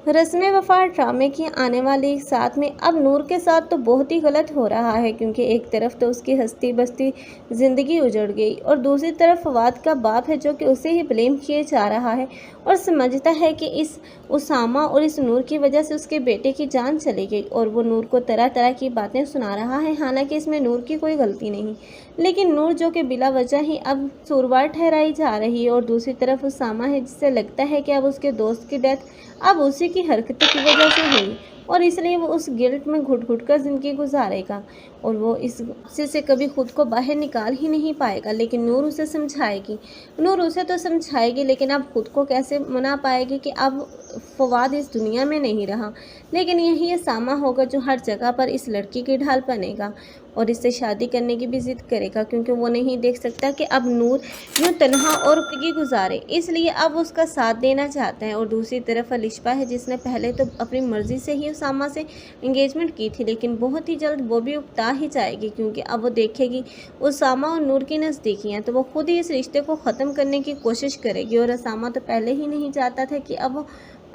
रस्म वफ़ा ड्रामे की आने वाली साथ में अब नूर के साथ तो बहुत ही गलत हो रहा है, क्योंकि एक तरफ तो उसकी हस्ती बस्ती ज़िंदगी उजड़ गई और दूसरी तरफ फवाद का बाप है जो कि उसे ही ब्लेम किए जा रहा है और समझता है कि इस उसामा और इस नूर की वजह से उसके बेटे की जान चली गई और वो नूर को तरह तरह की बातें सुना रहा है। हालांकि इसमें नूर की कोई गलती नहीं, लेकिन नूर जो कि बिला वजह ही अब कसूरवार ठहराई जा रही है और दूसरी तरफ उसामा है जिससे लगता है कि अब उसके दोस्त की डेथ अब उसी की हरकतों की वजह से हुई और इसलिए वो उस गिल्ट में घुट घुट कर ज़िंदगी गुजारेगा और वो इस गुस्से से कभी खुद को बाहर निकाल ही नहीं पाएगा। लेकिन नूर उसे समझाएगी, नूर उसे तो समझाएगी, लेकिन अब खुद को कैसे मना पाएगी कि अब फवाद इस दुनिया में नहीं रहा। लेकिन यही सामा होगा जो हर जगह पर इस लड़की की ढाल बनेगा और इससे शादी करने की भी ज़िद करेगा, क्योंकि वो नहीं देख सकता कि अब नूर यूँ तन्हा और ज़िंदगी गुजारे, इसलिए अब उसका साथ देना चाहता है। और दूसरी तरफ अलिशबा है जिसने पहले तो अपनी मर्ज़ी से ही उसामा से एंगेजमेंट की थी, लेकिन बहुत ही जल्द वो भी उकता ही जाएगी, क्योंकि अब वो देखेगी उसामा और नूर की नज़दीकियाँ, तो वो खुद ही इस रिश्ते को ख़त्म करने की कोशिश करेगी। और उसामा तो पहले ही नहीं चाहता था कि अब वो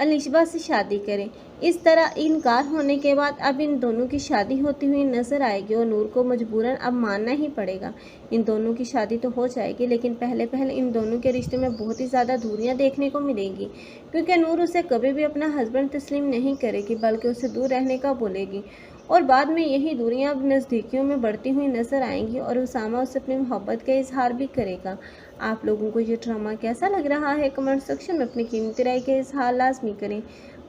अलिशबा से शादी करें। इस तरह इनकार होने के बाद अब इन दोनों की शादी होती हुई नज़र आएगी और नूर को मजबूरन अब मानना ही पड़ेगा। इन दोनों की शादी तो हो जाएगी, लेकिन पहले पहले इन दोनों के रिश्ते में बहुत ही ज़्यादा दूरियां देखने को मिलेंगी, क्योंकि नूर उसे कभी भी अपना हस्बैंड तस्लीम नहीं करेगी, बल्कि उसे दूर रहने का बोलेगी और बाद में यही दूरियां अब नज़दीकियों में बढ़ती हुई नज़र आएंगी और उसामा उससे अपनी मोहब्बत का इजहार भी करेगा। आप लोगों को ये ड्रामा कैसा लग रहा है? कमेंट सेक्शन में अपनी कीमती राय का इजहार लाजमी करें।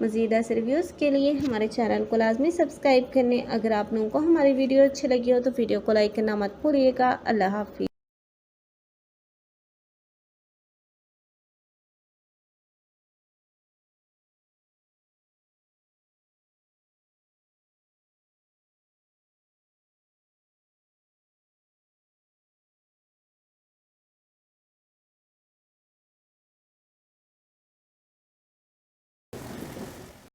मज़ीद ऐसे रिव्यूज़ के लिए हमारे चैनल को लाजमी सब्सक्राइब करें। अगर आप लोगों को हमारी वीडियो अच्छी लगी हो तो वीडियो को लाइक करना मत भूलिएगा। अल्लाह हाफिज़।